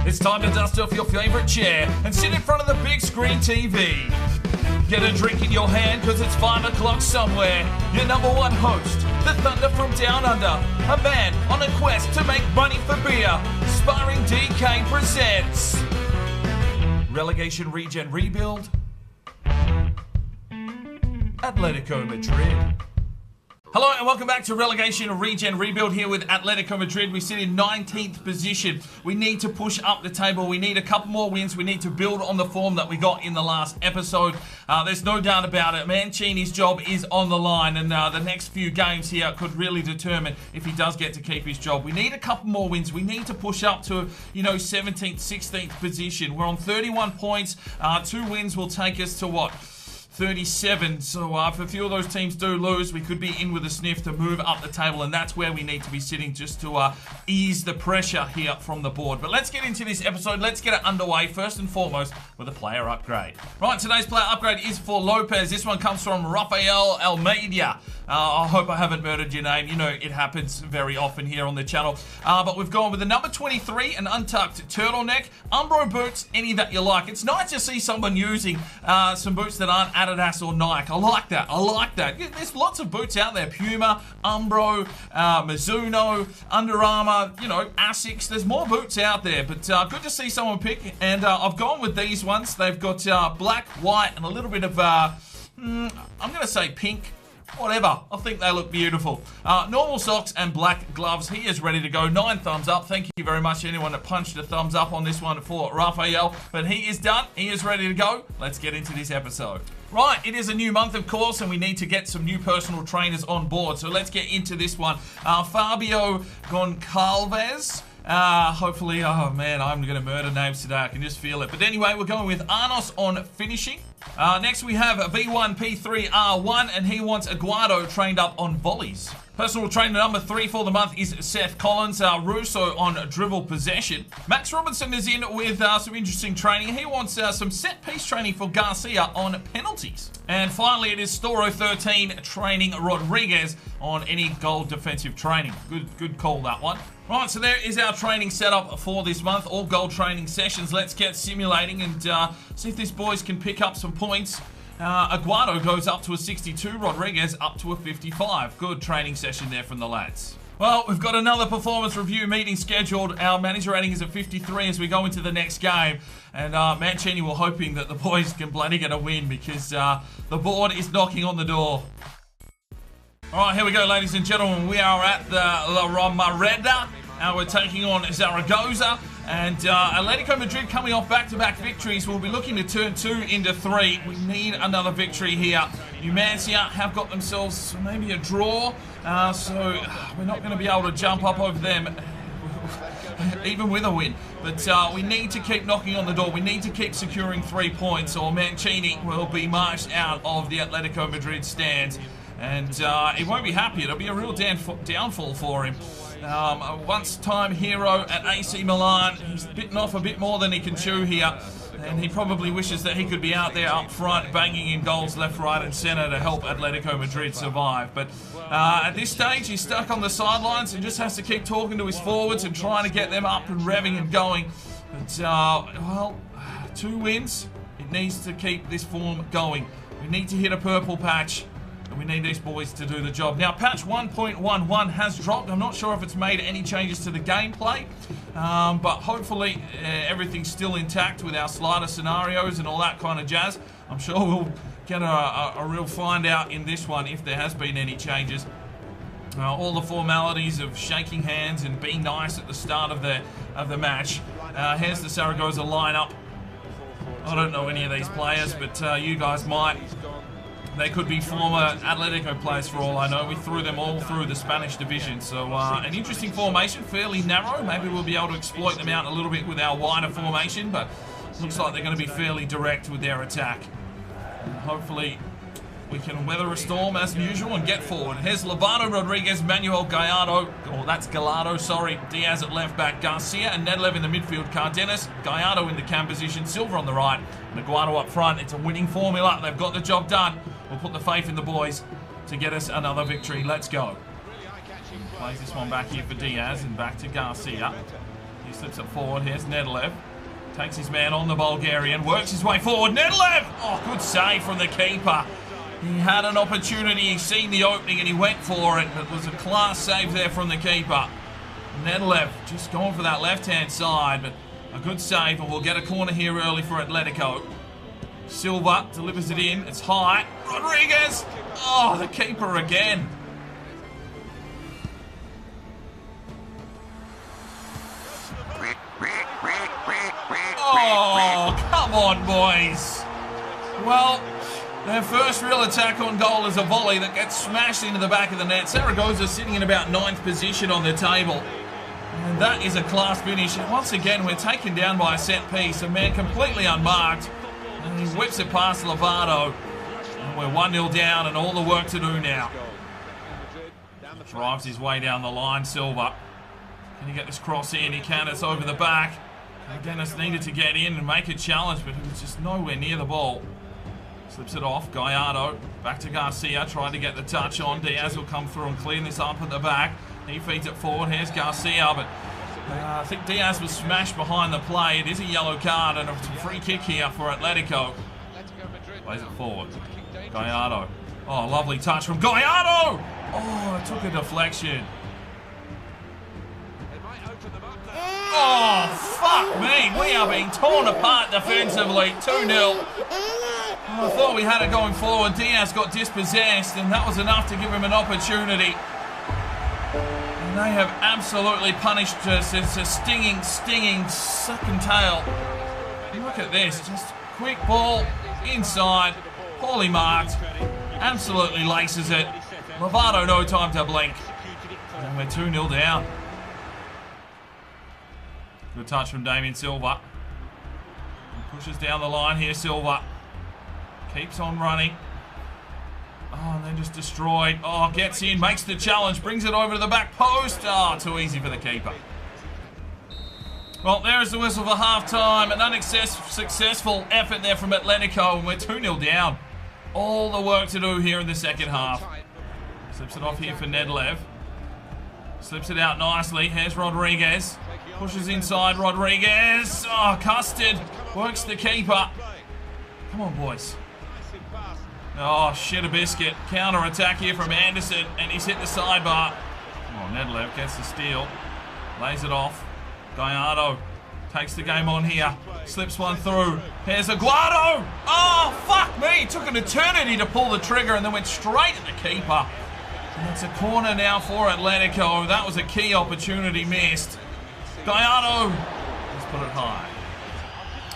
It's time to dust off your favourite chair and sit in front of the big screen TV. Get a drink in your hand because it's 5 o'clock somewhere. Your number one host, the Thunder from Down Under, a man on a quest to make money for beer. Sparring DK presents Relegation Regen Rebuild, Atletico Madrid. Hello and welcome back to Relegation Regen Rebuild here with Atletico Madrid. We sit in 19th position. We need to push up the table. We need a couple more wins. We need to build on the form that we got in the last episode. There's no doubt about it. Mancini's job is on the line, and the next few games here could really determine if he does get to keep his job. We need a couple more wins. We need to push up to, 17th, 16th position. We're on 31 points. 2 wins will take us to what? 37, so if a few of those teams do lose, we could be in with a sniff to move up the table, and that's where we need to be sitting just to ease the pressure here from the board. But let's get into this episode. Let's get it underway first and foremost with a player upgrade. Right, today's player upgrade is for Lopez. This one comes from Rafael Almeida. I hope I haven't murdered your name. You know, it happens very often here on the channel. But we've gone with the number 23, an untucked turtleneck, Umbro boots, any that you like. It's nice to see someone using some boots that aren't Adidas or Nike. I like that. I like that. There's lots of boots out there. Puma, Umbro, Mizuno, Under Armour, Asics. There's more boots out there. But good to see someone pick. And I've gone with these ones. They've got black, white, and a little bit of, I'm going to say pink. Whatever. I think they look beautiful. Normal socks and black gloves. He is ready to go. 9 thumbs up. Thank you very much to anyone that punched a thumbs up on this one for Rafael. But he is done. He is ready to go. Let's get into this episode. Right, it is a new month, of course, and we need to get some new personal trainers on board. So let's get into this one. Fabio Goncalves. Hopefully, oh man, I'm going to murder names today. I can just feel it. But anyway, we're going with Arnos on finishing. Next, we have V1P3R1, and he wants Aguado trained up on volleys. Personal trainer number 3 for the month is Seth Collins. Russo on dribble possession. Max Robinson is in with some interesting training. He wants some set-piece training for Garcia on penalties. And finally, it is Storo13 training Rodriguez on any goal defensive training. Good call, that one. Right, so there is our training setup for this month. All goal training sessions. Let's get simulating and see if these boys can pick up some points. Aguado goes up to a 62, Rodriguez up to a 55. Good training session there from the lads. Well, we've got another performance review meeting scheduled. Our manager rating is at 53 as we go into the next game. And Mancini, we're hoping that the boys can bloody get a win because the board is knocking on the door. All right, here we go, ladies and gentlemen. We are at the La Romareda. We're taking on Zaragoza. And Atletico Madrid coming off back-to-back victories. We'll be looking to turn 2 into 3. We need another victory here. Numancia have got themselves maybe a draw. So we're not going to be able to jump up over them even with a win. But we need to keep knocking on the door. We need to keep securing 3 points or Mancini will be marched out of the Atletico Madrid stands. And he won't be happy. It'll be a real downfall for him. A once-time hero at AC Milan. He's bitten off a bit more than he can chew here. And he probably wishes that he could be out there up front, banging in goals left, right and centre to help Atletico Madrid survive. But at this stage, he's stuck on the sidelines and just has to keep talking to his forwards and trying to get them up and revving and going. But, well, 2 wins. It needs to keep this form going. We need to hit a purple patch. And we need these boys to do the job. Now, patch 1.11 has dropped. I'm not sure if it's made any changes to the gameplay. But hopefully, everything's still intact with our slider scenarios and all that kind of jazz. I'm sure we'll get a real find out in this one if there has been any changes. All the formalities of shaking hands and being nice at the start of the match. Here's the Zaragoza lineup. I don't know any of these players, but you guys might. They could be former Atletico players for all I know. We threw them all through the Spanish division. So an interesting formation, fairly narrow. Maybe we'll be able to exploit them out a little bit with our wider formation, but looks like they're going to be fairly direct with their attack. And hopefully we can weather a storm as usual and get forward. Here's Lobato, Rodriguez, Manuel Gallardo. Oh, that's Gallardo, sorry. Diaz at left back. Garcia and Nedlev in the midfield. Cardenas, Gallardo in the cam position. Silva on the right. And Aguado up front. It's a winning formula. They've got the job done. We'll put the faith in the boys to get us another victory. Let's go. Plays this one back here for Diaz and back to Garcia. He slips it forward. Here's Nedelev. Takes his man on the Bulgarian. Works his way forward. Nedelev! Oh, good save from the keeper. He had an opportunity. He's seen the opening and he went for it. It was a class save there from the keeper. Nedelev just going for that left-hand side, but a good save, and we'll get a corner here early for Atletico. Silva delivers it in. It's high. Rodriguez! Oh, the keeper again. Oh, come on, boys. Well, their first real attack on goal is a volley that gets smashed into the back of the net. Zaragoza sitting in about 9th position on the table. And that is a class finish. And once again, we're taken down by a set piece. A man completely unmarked. And he whips it past Lovato. And we're 1-0 down and all the work to do now. Drives his way down the line, Silva. Can he get this cross in? He can. It's over the back. Dennis needed to get in and make a challenge, but he was just nowhere near the ball. Slips it off. Gallardo back to Garcia. Tried to get the touch on. Diaz will come through and clean this up at the back. He feeds it forward. Here's Garcia, but I think Diaz was smashed behind the play. It is a yellow card and a free kick here for Atletico. Plays it forward. Gallardo. Oh, lovely touch from Gallardo! Oh, it took a deflection. Oh, fuck me. We are being torn apart defensively. 2-0. I thought we had it going forward. Diaz got dispossessed, and that was enough to give him an opportunity. And they have absolutely punished us. It's a stinging second tail. Look at this. Just quick ball inside. Poorly marked. Absolutely laces it. Lovato, no time to blink. And we're 2-0 down. Good touch from Damien Silva. He pushes down the line here, Silva. Keeps on running. Oh, and then just destroyed. Oh, gets in, makes the challenge, brings it over to the back post. Oh, too easy for the keeper. Well, there's the whistle for half-time. An unsuccessful effort there from Atletico, and we're 2-0 down. All the work to do here in the second half. Slips it off here for Nedelev. Slips it out nicely. Here's Rodriguez. Pushes inside, Rodriguez. Oh, Custard works the keeper. Come on, boys. Oh, shit a biscuit. Counter attack here from Anderson, and he's hit the sidebar. Oh, Nedelev gets the steal. Lays it off. Gallardo takes the game on here. Slips one through. Here's Aguado. Oh, fuck me. It took an eternity to pull the trigger and then went straight at the keeper. And it's a corner now for Atletico. That was a key opportunity missed. Gallardo. Let's put it high.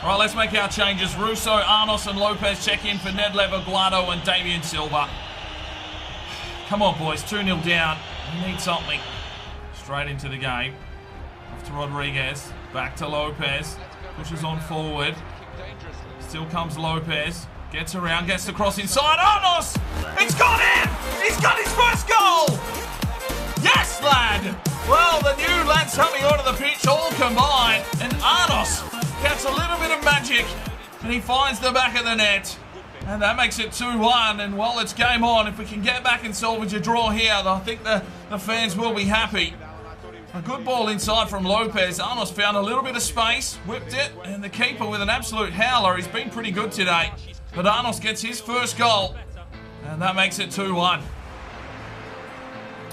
All right, let's make our changes. Russo, Arnos, and Lopez check in for Nedelev, Aguado, and Damien Silva. Come on, boys. 2-0 down. We need something. Straight into the game. Off to Rodriguez. Back to Lopez. Pushes on forward. Still comes Lopez. Gets around. Gets the cross inside. Arnos! It's gone in! He's got his first goal! Yes, lad! Well, the new lads coming onto the pitch all combined. And Arnos gets a little bit of magic. And he finds the back of the net. And that makes it 2-1. And, well, it's game on. If we can get back and salvage a draw here, I think the fans will be happy. A good ball inside from Lopez. Arnos found a little bit of space, whipped it, and the keeper with an absolute howler. He's been pretty good today. But Arnos gets his first goal, and that makes it 2-1.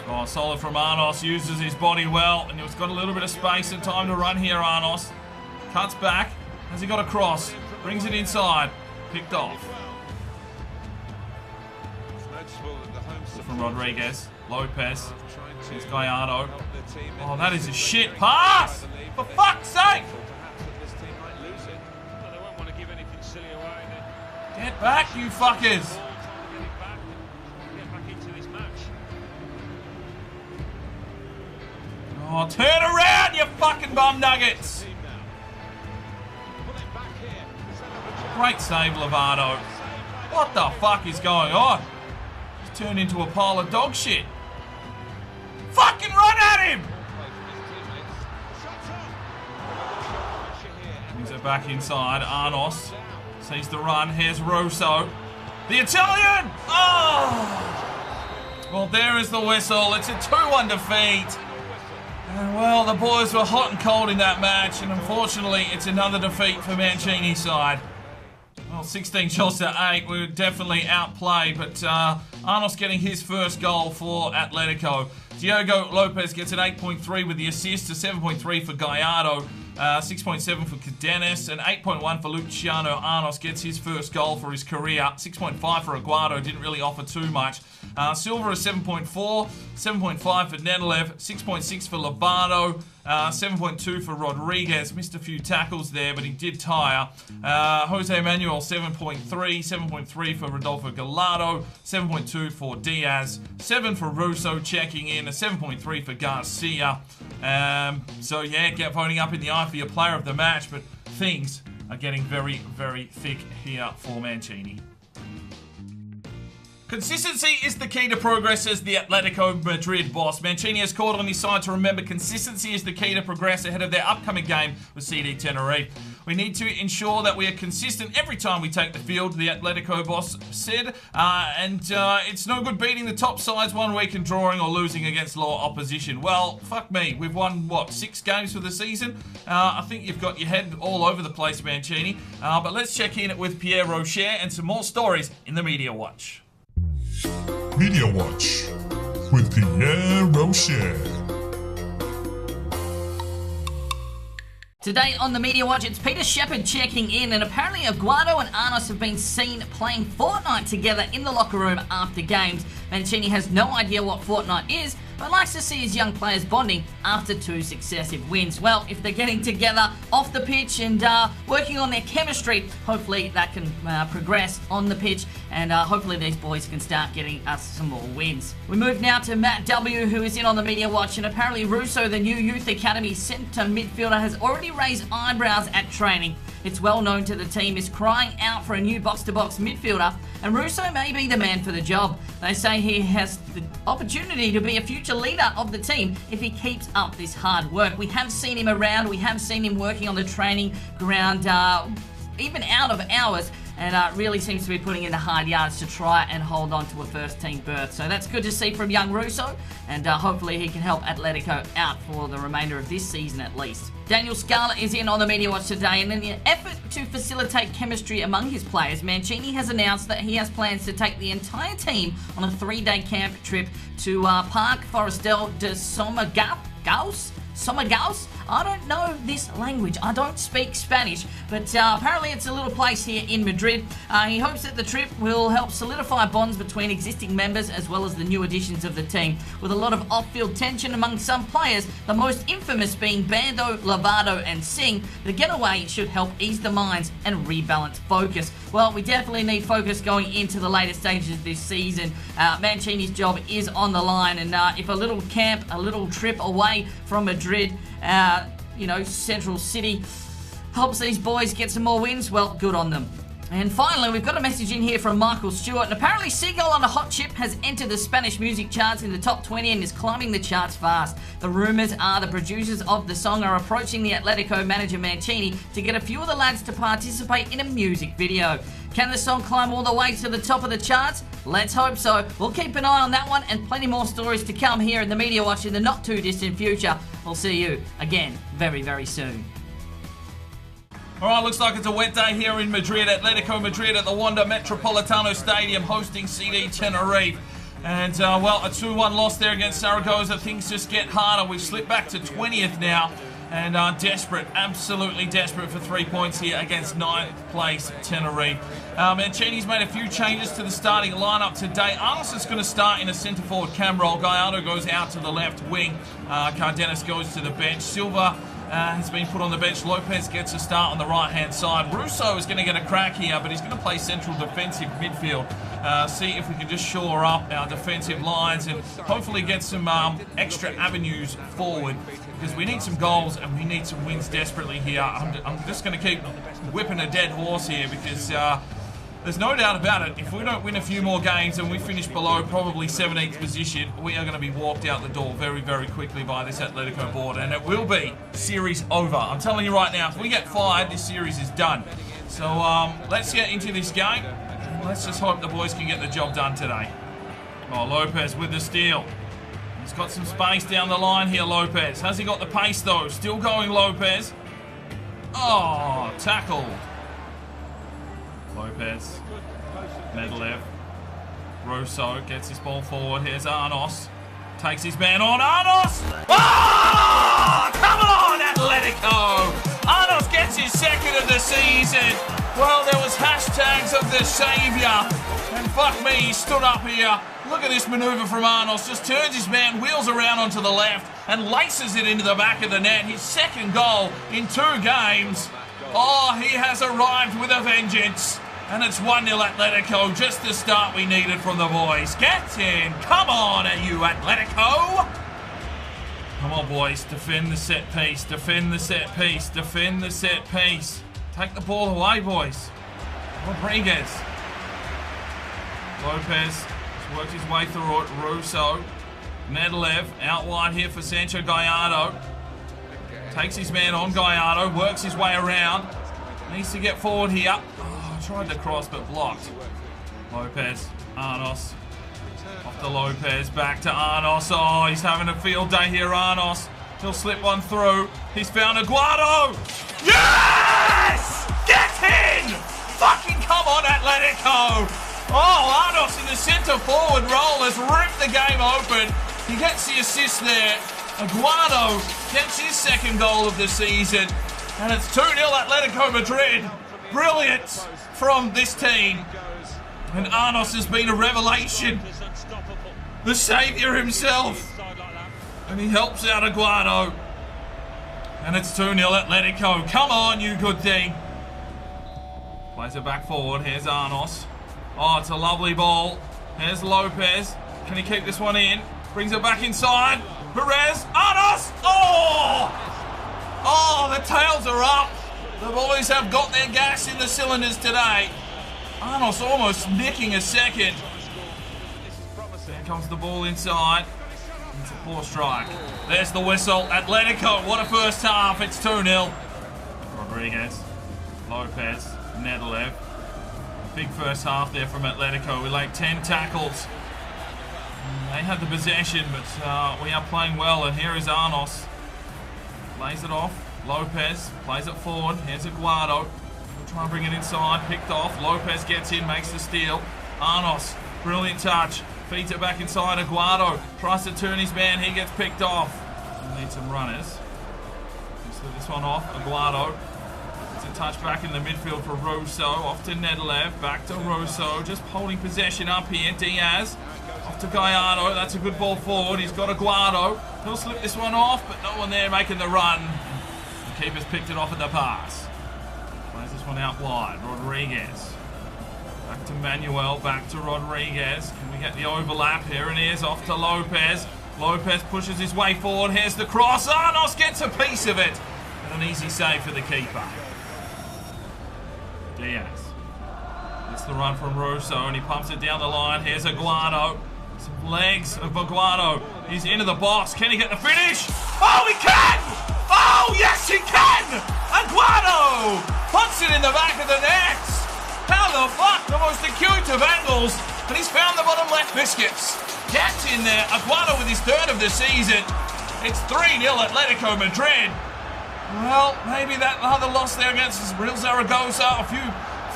Oh, solid from Arnos. Uses his body well, and he's got a little bit of space and time to run here, Arnos. Cuts back. Has he got a cross? Brings it inside. Picked off. From Rodriguez. Lopez. Here's Gallardo. Oh, that is a shit pass! For fuck's sake! Get back, you fuckers! Oh, turn around, you fucking bum nuggets! Great save, Lovato. What the fuck is going on? He's turned into a pile of dog shit. Fucking run at him! Brings it back inside. Arnos sees the run. Here's Russo. The Italian! Oh! Well, there is the whistle. It's a 2-1 defeat. Well, the boys were hot and cold in that match, and unfortunately, it's another defeat for Mancini's side. Well, 16 shots to 8, we were definitely outplayed, but Arnos getting his first goal for Atletico. Diogo Lopez gets an 8.3 with the assist, a 7.3 for Gallardo, 6.7 for Cadenas, and 8.1 for Luciano Arnos gets his first goal for his career. 6.5 for Aguado, didn't really offer too much. Silva is 7.4, 7.5 for Nedelev, 6.6 for Lobato, 7.2 for Rodriguez. Missed a few tackles there, but he did tire. Jose Manuel, 7.3, 7.3 for Rodolfo Gallardo, 7.2 for Diaz, 7 for Russo checking in, a 7.3 for Garcia. So yeah, get voting up in the eye for your player of the match, but things are getting very, very thick here for Mancini. Consistency is the key to progress, as the Atletico Madrid boss. Mancini has called on his side to remember consistency is the key to progress ahead of their upcoming game with CD Tenerife. We need to ensure that we are consistent every time we take the field, the Atletico boss said. It's no good beating the top sides one week and drawing or losing against lower opposition. Well, fuck me. We've won, what, 6 games for the season? I think you've got your head all over the place, Mancini. But let's check in with Pierre Rocher and some more stories in the Media Watch. Media Watch with Pierre Rocher. Today on the Media Watch, it's Peter Shepherd checking in, and apparently Aguado and Arnos have been seen playing Fortnite together in the locker room after games. Mancini has no idea what Fortnite is, but likes to see his young players bonding after 2 successive wins. Well, if they're getting together off the pitch and working on their chemistry, hopefully that can progress on the pitch, and hopefully these boys can start getting us some more wins. We move now to Matt W, who is in on the Media Watch, and apparently Russo, the new Youth Academy centre midfielder, has already raised eyebrows at training. It's well known to the team is crying out for a new box-to-box midfielder, and Russo may be the man for the job. They say he has the opportunity to be a future leader of the team if he keeps up this hard work. We have seen him around, we have seen him working on the training ground, even out of hours, and really seems to be putting in the hard yards to try and hold on to a first-team berth. So that's good to see from young Russo, and hopefully he can help Atletico out for the remainder of this season at least. Daniel Scala is in on the Media Watch today, and in an effort to facilitate chemistry among his players, Mancini has announced that he has plans to take the entire team on a 3-day camp trip to Parc Forestal de Somagaus? I don't know this language. I don't speak Spanish, but apparently it's a little place here in Madrid. He hopes that the trip will help solidify bonds between existing members as well as the new additions of the team. With a lot of off-field tension among some players, the most infamous being Bando, Lovato and Singh, the getaway should help ease the minds and rebalance focus. Well, we definitely need focus going into the later stages this season. Mancini's job is on the line, and if a little camp, a little trip away from Madrid, Central City, helps these boys get some more wins, well, good on them. And finally, we've got a message in here from Michael Stewart, and apparently Seagull on a Hot Chip has entered the Spanish music charts in the top 20 and is climbing the charts fast. The rumours are the producers of the song are approaching the Atletico manager Mancini to get a few of the lads to participate in a music video. Can the song climb all the way to the top of the charts? Let's hope so. We'll keep an eye on that one, and plenty more stories to come here in the Media Watch in the not too distant future. We'll see you again very, very soon. Alright, looks like it's a wet day here in Madrid. Atletico Madrid at the Wanda Metropolitano Stadium hosting CD Tenerife. And, a 2-1 loss there against Zaragoza. Things just get harder. We've slipped back to 20th now. And desperate, absolutely desperate for 3 points here against 9th place Tenerife. Mancini's made a few changes to the starting lineup today. Arnos is going to start in a centre-forward cam role. Gallardo goes out to the left wing. Cardenas goes to the bench. Silva has been put on the bench. Lopez gets a start on the right-hand side. Russo is going to get a crack here, but he's going to play central defensive midfield. See if we can just shore up our defensive lines and hopefully get some extra avenues forward, because we need some goals and we need some wins desperately here. I'm just going to keep whipping a dead horse here, because there's no doubt about it. If we don't win a few more games and we finish below probably 17th position, we are going to be walked out the door very, very quickly by this Atletico board, and it will be series over. I'm telling you right now, if we get fired, this series is done. So let's get into this game. Let's just hope the boys can get the job done today. Oh, Lopez with the steal. He's got some space down the line here, Lopez. Has he got the pace, though? Still going, Lopez. Oh, tackled. Lopez. Medlev. Russo gets his ball forward. Here's Arnos. Takes his man on. Arnos! Oh! Come on, Atletico! Arnos gets his second of the season. Well, there was hashtags of the saviour. And fuck me, he stood up here. Look at this manoeuvre from Arnos. Just turns his man, wheels around onto the left, and laces it into the back of the net. His second goal in 2 games. Oh, he has arrived with a vengeance. And it's 1-0 Atletico, just the start we needed from the boys. Get in. Come on, you Atletico. Come on, boys. Defend the set piece. Defend the set piece. Defend the set piece. Take the ball away, boys. Rodriguez. Lopez has worked his way through it. Russo. Nedelev out wide here for Sancho Gallardo. Takes his man on. Gallardo works his way around. Needs to get forward here. Tried to cross but blocked. Lopez, Arnos, off to Lopez, back to Arnos. Oh, he's having a field day here, Arnos. He'll slip one through. He's found Aguado. Yes! Get in! Fucking come on, Atletico! Oh, Arnos in the centre forward role has ripped the game open. He gets the assist there. Aguado gets his second goal of the season. And it's 2-0 Atletico Madrid. Brilliant from this team. And Arnos has been a revelation. The saviour himself. And he helps out Aguado. And it's 2-0 Atletico. Come on, you good thing. Plays it back forward. Here's Arnos. Oh, it's a lovely ball. Here's Lopez. Can he keep this one in? Brings it back inside. Perez. Arnos. Oh! Oh, the tails are up. The boys have got their gas in the cylinders today. Arnos almost nicking a second. There comes the ball inside. It's a poor strike. There's the whistle. Atletico, what a first half. It's 2-0. Rodriguez, Lopez, Nedelev. Big first half there from Atletico. We laid 10 tackles. They had the possession, but we are playing well. And here is Arnos. Lays it off. Lopez plays it forward. Here's Aguado. We'll try and bring it inside. Picked off. Lopez gets in, makes the steal. Arnos, brilliant touch. Feeds it back inside. Aguado tries to turn his man. He gets picked off. We need some runners. Let's let this one off. Aguado. It's a touch back in the midfield for Russo. Off to Nedelev. Back to Russo. Just holding possession up here. Diaz. Off to Gallardo. That's a good ball forward. He's got Aguado. He'll slip this one off, but no one there making the run. Keeper's picked it off at the pass. Plays this one out wide. Rodriguez. Back to Manuel. Back to Rodriguez. Can we get the overlap? Here it is. Off to Lopez. Lopez pushes his way forward. Here's the cross. Arnos gets a piece of it. And an easy save for the keeper. Diaz. It's the run from Russo and he pumps it down the line. Here's Aguado. Some legs of Aguado. He's into the box. Can he get the finish? Oh, he can! Oh, yes, he can! Aguado puts it in the back of the net. How the fuck? The most acute of angles. And he's found the bottom left biscuits. Gets in there. Aguado with his third of the season. It's 3-0 Atletico Madrid. Well, maybe that other loss there against Real Zaragoza. A few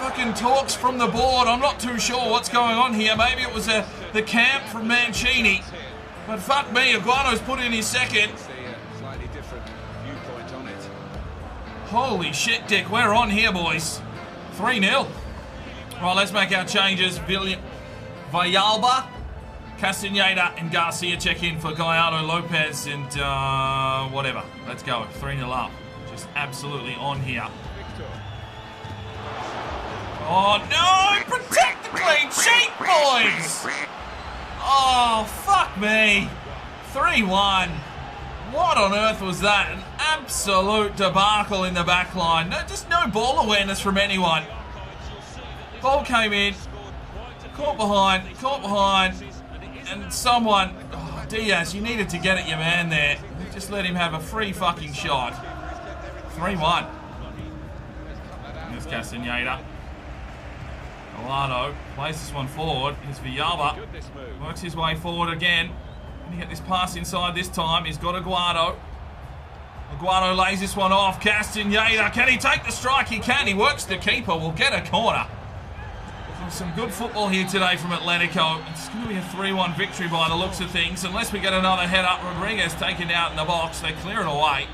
fucking talks from the board. I'm not too sure what's going on here. Maybe it was the camp from Mancini. But fuck me, Aguado's put in his second. Holy shit, Dick. We're on here, boys. 3-0. Right, let's make our changes. Villalba, Castaneda, and Garcia check in for Gallardo, Lopez, and whatever. Let's go. 3-0 up. Just absolutely on here. Oh, no! Protect the clean sheet, boys! Oh, fuck me. 3-1. What on earth was that? An absolute debacle in the back line. No, just no ball awareness from anyone. Ball came in, caught behind, and someone... Oh, Diaz, you needed to get at your man there. Just let him have a free fucking shot. 3-1. Here's Castaneda. Gallardo plays this one forward. Here's Villalba. Works his way forward again. Can he get this pass inside this time? He's got Aguado. Aguado lays this one off. Castaneda, can he take the strike? He can. He works the keeper. We'll get a corner. Some good football here today from Atletico. It's going to be a 3-1 victory by the looks of things. Unless we get another head up. Rodriguez taken out in the box. They clear it away.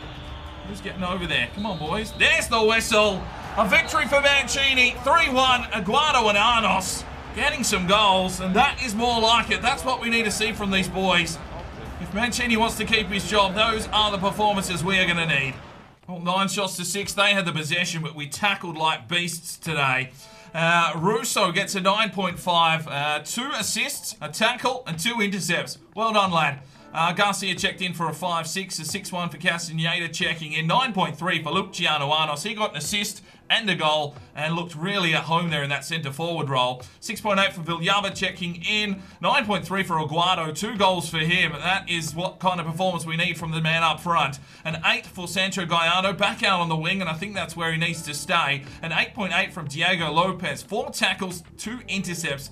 Who's getting over there? Come on, boys. There's the whistle. A victory for Mancini. 3-1. Aguado and Arnos getting some goals. And that is more like it. That's what we need to see from these boys. If Mancini wants to keep his job, those are the performances we are going to need. Well, 9 shots to 6. They had the possession, but we tackled like beasts today. Russo gets a 9.5, 2 assists, a tackle, and 2 intercepts. Well done, lad. Garcia checked in for a 5-6, a 6-1 for Castaneda checking in, 9.3 for Luciano Arnos. He got an assist and a goal and looked really at home there in that centre forward role. 6.8 for Villalba checking in, 9.3 for Aguado, 2 goals for him. That is what kind of performance we need from the man up front. An 8 for Sancho Gallardo, back out on the wing, and I think that's where he needs to stay. An 8.8 from Diego Lopez, 4 tackles, 2 intercepts.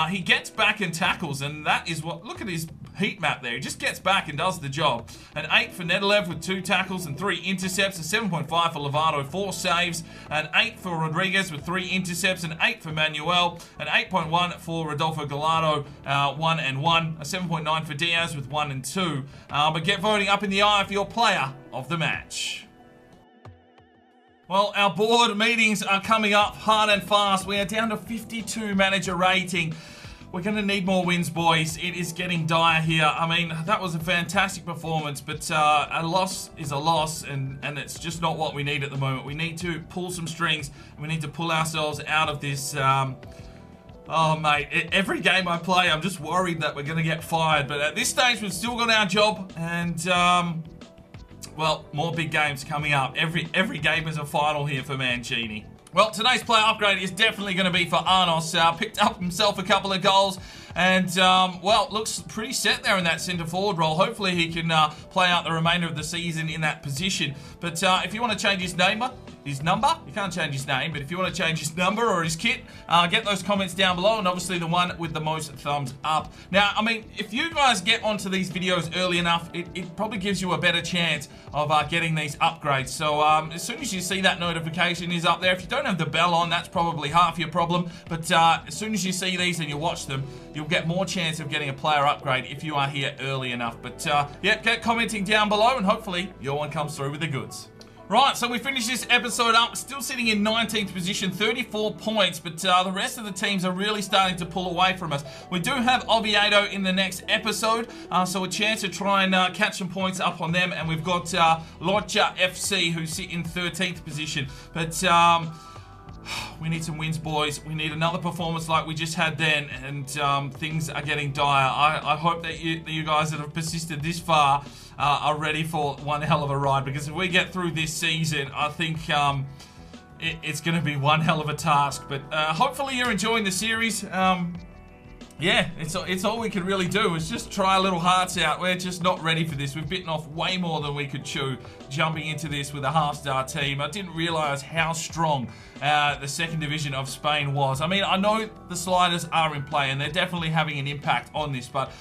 He gets back and tackles, and that is what, look at his heat map there. He just gets back and does the job. An 8 for Nedelev with 2 tackles and 3 intercepts. A 7.5 for Lovato, 4 saves. An 8 for Rodriguez with 3 intercepts. An 8 for Manuel. An 8.1 for Rodolfo Gallardo, 1 and 1. A 7.9 for Diaz with 1 and 2. But get voting up in the eye for your player of the match. Well, our board meetings are coming up hard and fast. We are down to 52 manager rating. We're going to need more wins, boys. It is getting dire here. I mean, that was a fantastic performance, but a loss is a loss, and it's just not what we need at the moment. We need to pull some strings. We need to pull ourselves out of this. Oh, mate, every game I play, I'm just worried that we're going to get fired. But at this stage, we've still got our job, and well, more big games coming up. Every game is a final here for Mancini. Well, today's player upgrade is definitely going to be for Arnos. Picked up himself a couple of goals and, well, looks pretty set there in that centre forward role. Hopefully he can play out the remainder of the season in that position. But if you want to change his number, you can't change his name, but if you want to change his number or his kit, get those comments down below, and obviously the one with the most thumbs up. Now, I mean, if you guys get onto these videos early enough, it probably gives you a better chance of getting these upgrades. So as soon as you see that notification is up there, if you don't have the bell on, that's probably half your problem. But as soon as you see these and you watch them, you'll get more chance of getting a player upgrade if you are here early enough. But yeah, get commenting down below, and hopefully your one comes through with the goods. Right, so we finished this episode up, still sitting in 19th position, 34 points, but the rest of the teams are really starting to pull away from us. We do have Oviedo in the next episode, so a chance to try and catch some points up on them, and we've got Lodja FC, who sit in 13th position. But we need some wins, boys. We need another performance like we just had then, and things are getting dire. I hope that you guys that have persisted this far are ready for one hell of a ride, because if we get through this season, I think it's going to be one hell of a task. But hopefully you're enjoying the series. Yeah, it's all we can really do is just try a little hearts out. We're just not ready for this. We've bitten off way more than we could chew jumping into this with a half-star team. I didn't realise how strong the second division of Spain was. I mean, I know the sliders are in play and they're definitely having an impact on this, but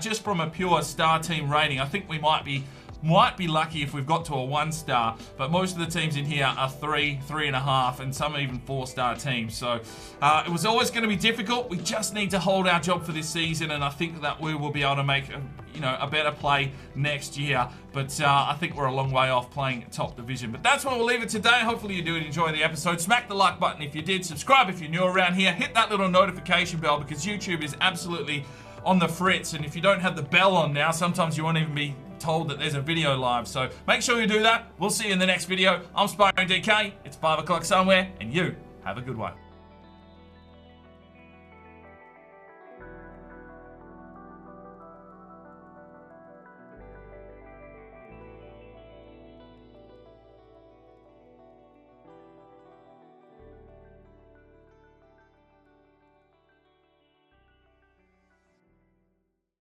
just from a pure star team rating, I think we might be lucky if we've got to a 1-star, but most of the teams in here are 3, 3.5, and some even 4-star teams. So it was always going to be difficult. We just need to hold our job for this season, and I think that we will be able to make a better play next year. But I think we're a long way off playing top division. But that's where we'll leave it today. Hopefully you did enjoy the episode. Smack the like button if you did. Subscribe if you're new around here. Hit that little notification bell, because YouTube is absolutely on the fritz, and if you don't have the bell on now, sometimes you won't even be told that there's a video live. So make sure you do that. We'll see you in the next video. I'm Sparring DK. It's 5 o'clock somewhere, and you have a good one.